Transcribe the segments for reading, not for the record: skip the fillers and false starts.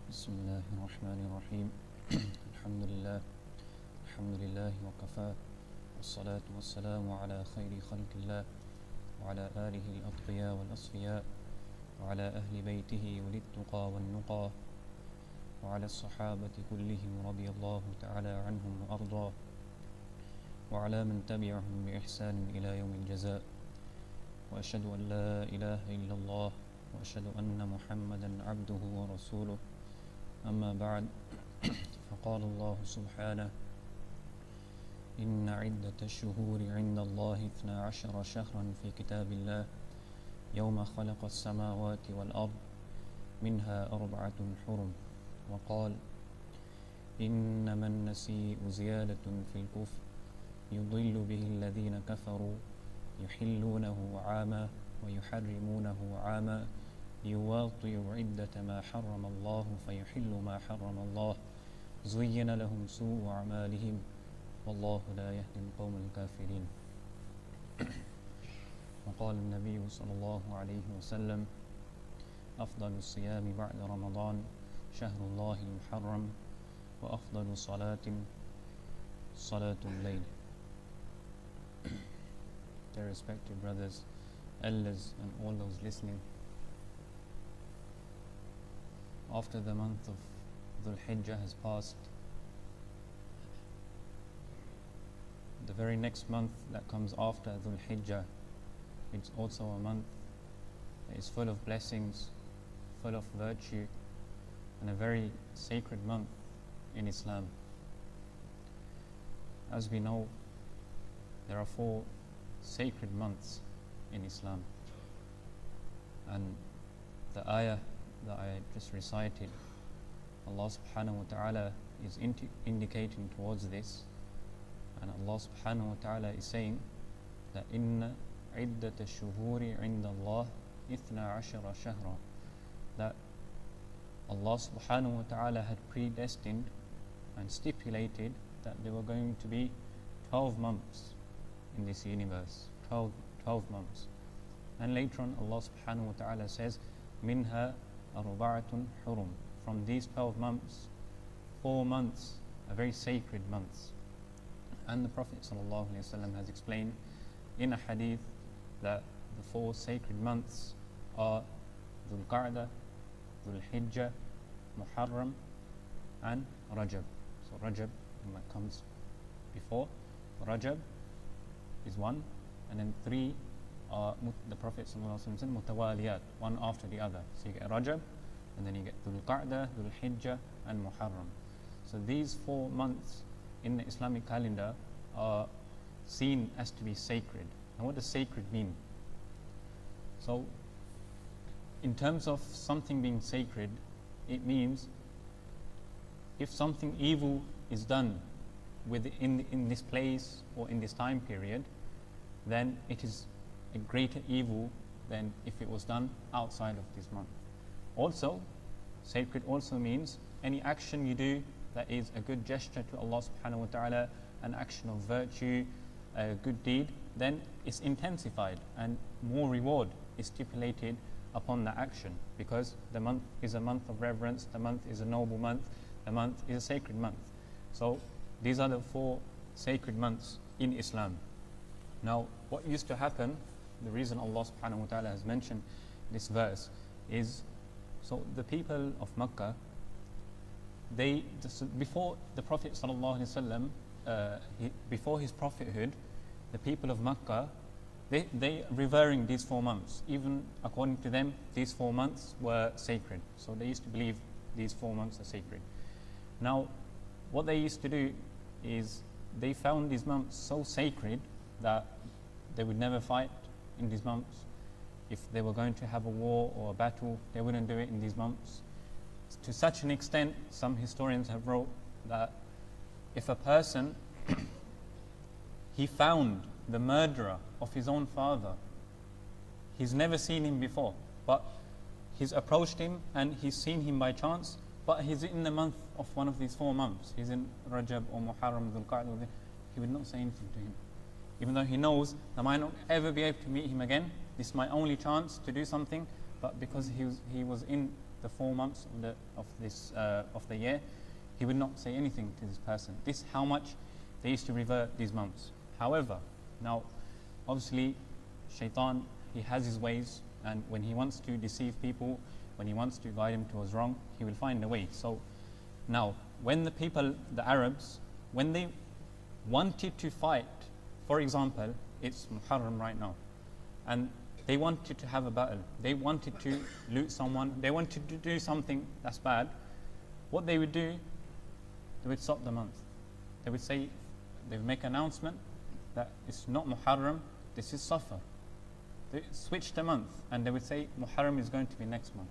بسم الله الرحمن الرحيم الحمد لله وكفى والصلاة والسلام على خير خلق الله وعلى آله الأتقياء والأصفياء وعلى أهل بيته أولي التقى والنقى وعلى الصحابة كلهم رضي الله تعالى عنهم وأرضاه وعلى من تبعهم بإحسان إلى يوم الجزاء وأشهد أن لا إله إلا الله وأشهد أن محمدا عبده ورسوله أما بعد فقال الله سبحانه إن عدة الشهور عند الله 12 شهرا في كتاب الله يوم خلق السماوات والأرض منها 4 حرم وقال إنما النسيء زيادة في الكفر يضل به الذين كفروا يحلونه عاما ويحرمونه عاما ليواطئوا عدة ما حرم الله فيحل ما حرم الله زين لهم سوء أعمالهم والله لا يهدي القوم الكافرين. وقال النبي صلى الله عليه وسلم أفضل الصيام بعد رمضان شهر الله المحرم وأفضل صلاة الليل. Dear respected brothers, elders and all those listening, after the month of Dhul Hijjah has passed, the very next month that comes after Dhul Hijjah, it's also a month that is full of blessings, full of virtue, and a very sacred month in Islam. As we know, there are 4 sacred months in Islam, and the ayah that I just recited, Allah subhanahu wa ta'ala is indicating towards this, and Allah subhanahu wa ta'ala is saying that inna عدة الشهور عند الله 12 شهرا, that Allah subhanahu wa ta'ala had predestined and stipulated that there were going to be 12 months in this universe, 12 months. And later on Allah subhanahu wa ta'ala says minha 4 حرم, from these 12 months 4 months are very sacred months. And the Prophet sallallahu alaihi wasallam has explained in a hadith that the 4 sacred months are Dhul Qa'dah, Dhul Hijjah, Muharram and Rajab. So Rajab comes before. Rajab is 1, and then 3 are the Prophet ﷺ said mutawaliyat, one after the other. So you get Rajab, and then you get Dhul Qa'dah, Dhul Hijjah and Muharram. So these 4 months in the Islamic calendar are seen as to be sacred. Now what does sacred mean? So in terms of something being sacred, it means if something evil is done in this place or in this time period, then it is a greater evil than if it was done outside of this month. Also, sacred also means any action you do that is a good gesture to Allah subhanahu wa ta'ala, an action of virtue, a good deed, then it's intensified and more reward is stipulated upon the action, because the month is a month of reverence, the month is a noble month, the month is a sacred month. So these are the 4 sacred months in Islam. Now what used to happen, the reason Allah subhanahu wa ta'ala has mentioned this verse is, so the people of Makkah, before the Prophet sallallahu alaihi wasallam, before his prophethood, the people of Makkah, they revering these 4 months. Even according to them, these 4 months were sacred. So they used to believe these 4 months are sacred. Now, what they used to do is they found these months so sacred that they would never fight in these months. If they were going to have a war or a battle, they wouldn't do it in these months. To such an extent, some historians have wrote that if a person he found the murderer of his own father, he's never seen him before, but he's approached him and he's seen him by chance, but he's in the month of one of these 4 months, he's in Rajab or Muharram, Dhul Qa'dah, he would not say anything to him, even though he knows I might not ever be able to meet him again. This is my only chance to do something, but because he was in the 4 months of the year, he would not say anything to this person. This how much they used to revert these months. However, now obviously Shaitan, he has his ways, and when he wants to deceive people, when he wants to guide them towards wrong, he will find a way. So now when the people, the Arabs, when they wanted to fight, for example, it's Muharram right now, and they wanted to have a battle, they wanted to loot someone, they wanted to do something that's bad, what they would do, they would stop the month. They would say, they would make an announcement that it's not Muharram, this is Safar. They switch the month and they would say Muharram is going to be next month.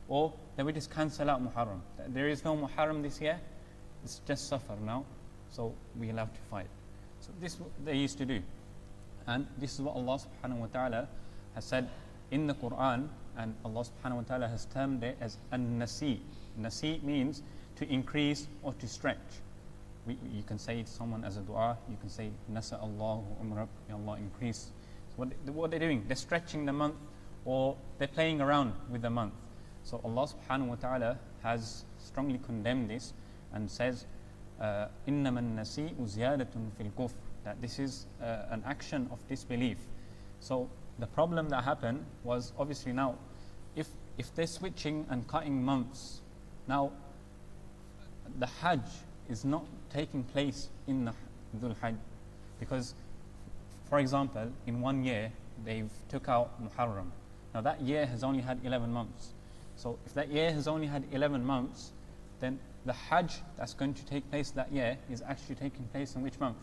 Or they would just cancel out Muharram. There is no Muharram this year, it's just Safar now, so we'll have to fight. So this is what they used to do. And this is what Allah subhanahu wa ta'ala has said in the Quran, and Allah subhanahu wa ta'ala has termed it as an-nasi. Nasi means to increase or to stretch. You can say to someone as a dua, you can say Nasa Allahu umrak, may Allah increase. So what they're doing, they're stretching the month, or they're playing around with the month. So Allah subhanahu wa ta'ala has strongly condemned this and says, إِنَّمَا النَّسِيءُ زِيَادَةٌ فِي الْكُفْرِ, that this is an action of disbelief. So the problem that happened was, obviously now, if they're switching and cutting months, now the Hajj is not taking place in the Dhul Hajj, because, for example, in 1 year they've took out Muharram. Now that year has only had 11 months. So if that year has only had 11 months, then the Hajj that's going to take place that year is actually taking place in which month?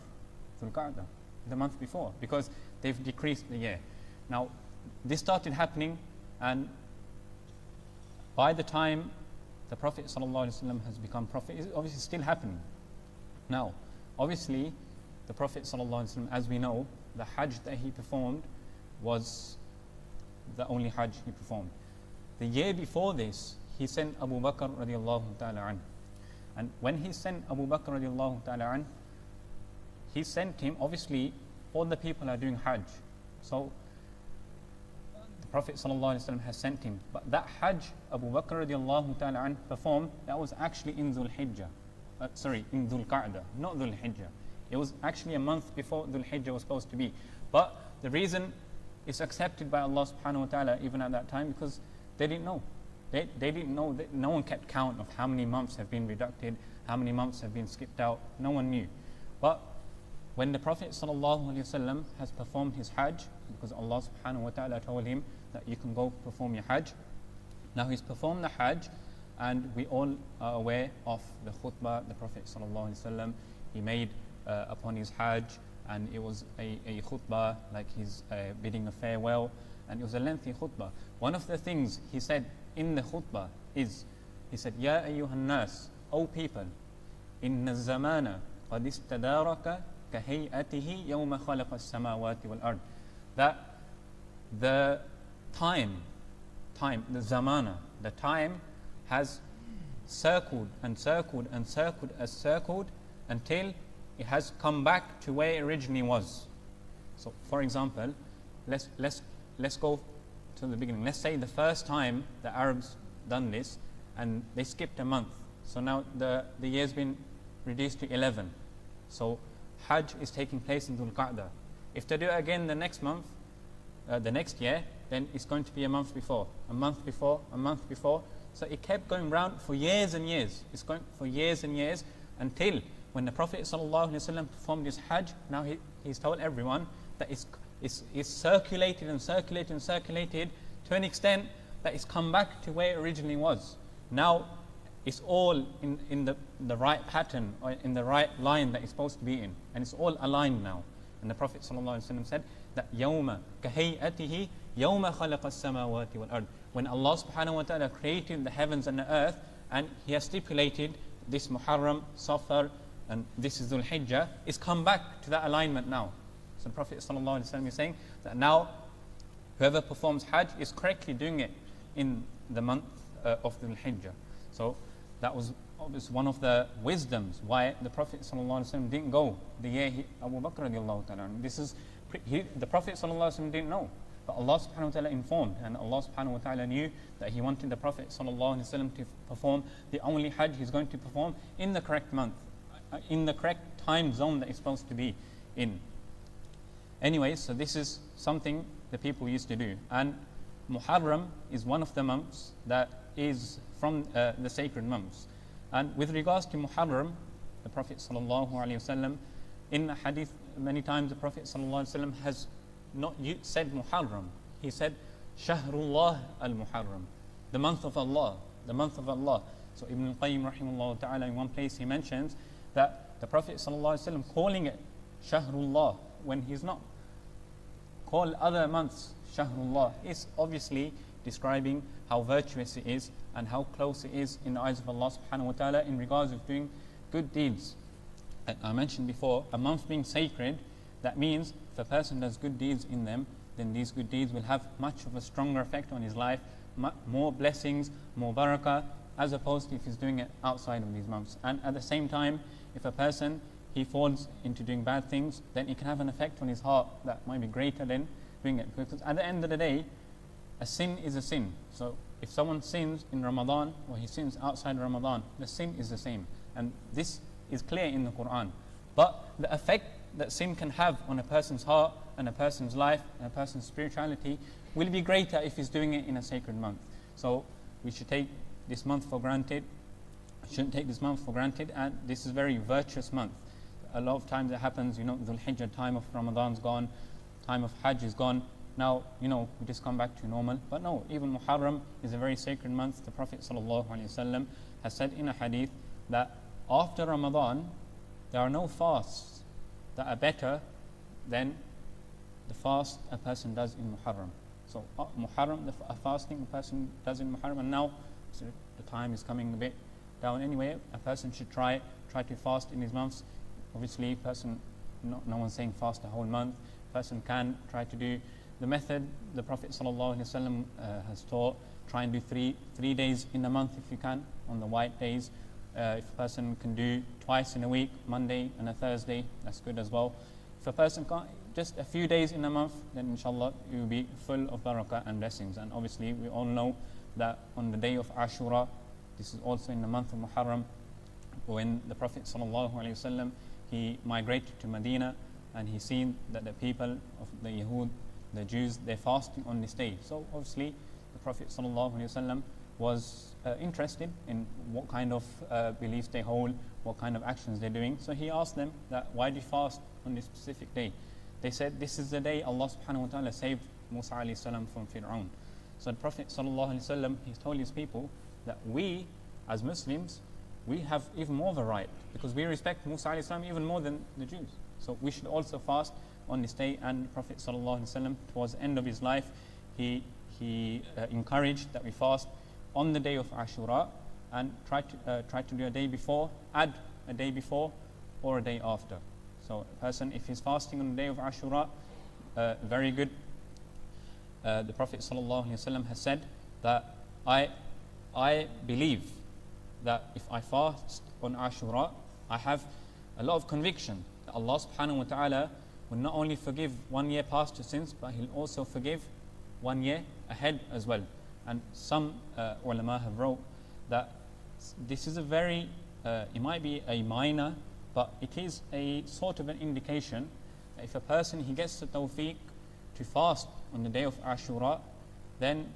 Dhul Qa'dah, the month before, because they've decreased the year. Now this started happening, and by the time the Prophet ﷺ has become Prophet, it's obviously still happening. Now, obviously, the Prophet ﷺ, as we know, the Hajj that he performed was the only Hajj he performed. The year before this, he sent Abu Bakr radiallahu ta'ala an. And when he sent Abu Bakr radiallahu ta'ala an, he sent him, obviously, all the people are doing Hajj. So, the Prophet ﷺ has sent him. But that Hajj Abu Bakr radiallahu ta'ala an performed, that was actually in Dhul Hijjah. In Dhul Qa'dah, not Dhul Hijjah. It was actually a month before Dhul Hijjah was supposed to be. But the reason it's accepted by Allah subhanahu wa ta'ala even at that time, because they didn't know. They didn't know, that no one kept count of how many months have been reducted, how many months have been skipped out. No one knew. But when the Prophet ﷺ has performed his Hajj, because Allah subhanahu wa ta'ala told him that you can go perform your Hajj. Now he's performed the Hajj, and we all are aware of the khutbah the Prophet ﷺ he made upon his Hajj, and it was a khutbah like he's bidding a farewell, and it was a lengthy khutbah. One of the things he said in the khutbah is, he said, Ya ayyuhan nas, O people, inna zamana qad istadaraka kahayatihi yawma khalaqa as-samawati wal ard. That the time, the zamana, the time has circled and circled and circled and circled until it has come back to where it originally was. So, for example, let's go to the beginning. Let's say the first time the Arabs done this, and they skipped a month. So now the year's been reduced to 11. So Hajj is taking place in Dhul Qa'dah. If they do it again the next month, the next year, then it's going to be a month before, a month before, a month before. So it kept going round for years and years. It's going for years and years until when the Prophet ﷺ performed his Hajj, now he's told everyone that it's circulated and circulated and circulated to an extent that it's come back to where it originally was. Now it's all in the right pattern, or in the right line that it's supposed to be in, and it's all aligned now. And the Prophet ﷺ said that يَوْمَ كَهَيْئَتِهِ يَوْمَ خَلَقَ السَّمَاوَاتِ وَالْأَرْضِ. When Allah subhanahu wa ta'ala created the heavens and the earth, and He has stipulated this Muharram, Safar, and this is Dhul Hijjah, it's come back to that alignment now. So the Prophet ﷺ is saying that now whoever performs Hajj is correctly doing it in the month of Dhul Hijjah. So that was obviously one of the wisdoms why the Prophet ﷺ didn't go the year Abu Bakr radiallahu ta'ala. This is the Prophet ﷺ didn't know. But Allah subhanahu wa ta'ala informed, and Allah subhanahu wa ta'ala knew that He wanted the Prophet sallallahu alaihi wasallam to perform the only Hajj he's going to perform in the correct month, in the correct time zone that it's supposed to be in. Anyway, so this is something the people used to do. And Muharram is one of the months that is from the sacred months. And with regards to Muharram, the Prophet sallallahu alaihi wasallam, in the hadith, many times the Prophet sallallahu alaihi wasallam has not said Muharram. He said Shahrullah al-Muharram, the month of Allah, the month of Allah. So Ibn al-Qayyim rahimahullah ta'ala, in one place he mentions that the Prophet sallallahu alaihi wasallam calling it Shahrullah when he's not called other months Shahrullah is obviously describing how virtuous it is and how close it is in the eyes of Allah subhanahu wa ta'ala in regards of doing good deeds. And I mentioned before, a month being sacred, that means if a person does good deeds in them, then these good deeds will have much of a stronger effect on his life, more blessings, more barakah, as opposed to if he's doing it outside of these months. And at the same time, if a person he falls into doing bad things, then it can have an effect on his heart that might be greater than doing it. Because at the end of the day, a sin is a sin. So if someone sins in Ramadan or he sins outside Ramadan, the sin is the same. And this is clear in the Quran. But the effect that sin can have on a person's heart and a person's life and a person's spirituality will be greater if he's doing it in a sacred month. So we should take this month for granted. Shouldn't take this month for granted, and this is a very virtuous month. A lot of times it happens, Dhul Hijjah, time of Ramadan's gone, time of Hajj is gone. Now, we just come back to normal. But no, even Muharram is a very sacred month. The Prophet ﷺ has said in a hadith that after Ramadan, there are no fasts that are better than the fast a person does in Muharram. So Muharram, a fasting a person does in Muharram, and now so the time is coming a bit down anyway. A person should try to fast in these months. Obviously, no one's saying fast the whole month. Person can try to do the method the Prophet ﷺ has taught. Try and do three days in a month if you can, on the white days. If a person can do twice in a week, Monday and a Thursday, that's good as well. If a person can't, just a few days in a month, then inshallah you will be full of barakah and blessings. And obviously we all know that on the day of Ashura, this is also in the month of Muharram, when the Prophet ﷺ he migrated to Medina and he seen that the people of the Yahud, the Jews, they're fasting on this day. So obviously the Prophet ﷺ was interested in what kind of beliefs they hold, what kind of actions they're doing. So he asked them that, why do you fast on this specific day? They said, this is the day Allah subhanahu wa ta'ala saved Musa alayhi salam from Fir'aun. So the Prophet ﷺ, he told his people that we as Muslims, we have even more of a right, because we respect Musa alayhi salam even more than the Jews. So we should also fast on this day. And the Prophet ﷺ, towards the end of his life, he encouraged that we fast on the day of Ashura, and try to do a day before, add a day before or a day after. So a person, if he's fasting on the day of Ashura, very good. The Prophet ﷺ has said that I believe that if I fast on Ashura, I have a lot of conviction that Allah subhanahu wa ta'ala will not only forgive 1 year past sins, but He'll also forgive 1 year ahead as well. And some ulama have wrote that this is a very, it might be a minor, but it is a sort of an indication that if a person, he gets the tawfiq to fast on the day of Ashura, then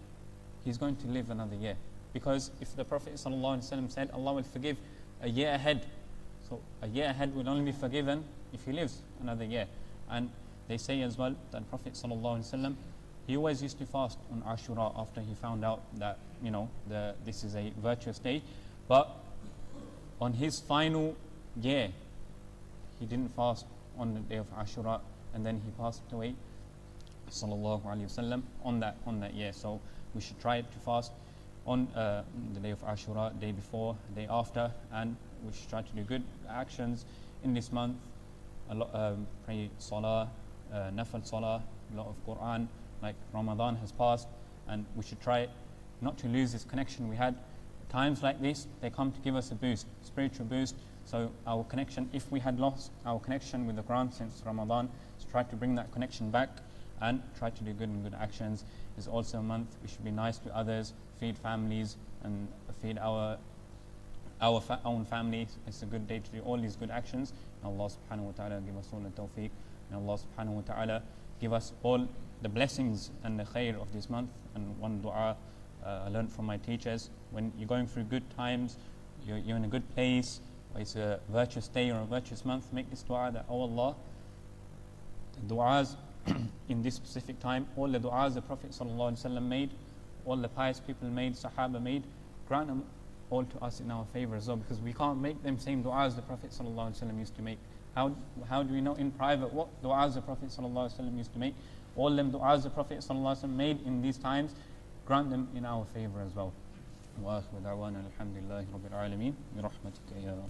he's going to live another year. Because if the Prophet ﷺ said Allah will forgive a year ahead, so a year ahead will only be forgiven if he lives another year. And they say as well that the Prophet ﷺ, he always used to fast on Ashura after he found out that this is a virtuous day. But on his final year, he didn't fast on the day of Ashura, and then he passed away sallallahu alaihi wasallam on that year. So we should try to fast on the day of Ashura, day before, day after, and we should try to do good actions in this month. Pray salah, nafal salah, a lot of Quran. Like Ramadan has passed, and we should try not to lose this connection we had. Times like this, they come to give us a boost, spiritual boost. So our connection, if we had lost our connection with the Quran since Ramadan, so try to bring that connection back. and try to do good and good actions. It's also a month we should be nice to others, feed families, and feed our own family. It's a good day to do all these good actions. And Allah subhanahu wa ta'ala give us all the tawfiq. And Allah subhanahu wa ta'ala give us all the blessings and the khair of this month. And one dua I learned from my teachers, when you're going through good times, you're in a good place, or it's a virtuous day or a virtuous month, make this dua that, oh Allah, the du'as in this specific time, all the du'as the Prophet ﷺ made, all the pious people made, Sahaba made, grant them all to us in our favor as well, because we can't make them same du'as the Prophet ﷺ used to make. How do we know in private what du'as the Prophet ﷺ used to make? All them du'as the Prophet ﷺ made in these times, grant them in our favor as well. وآخر دعوانا الحمد لله رب العالمين برحمتك يا رب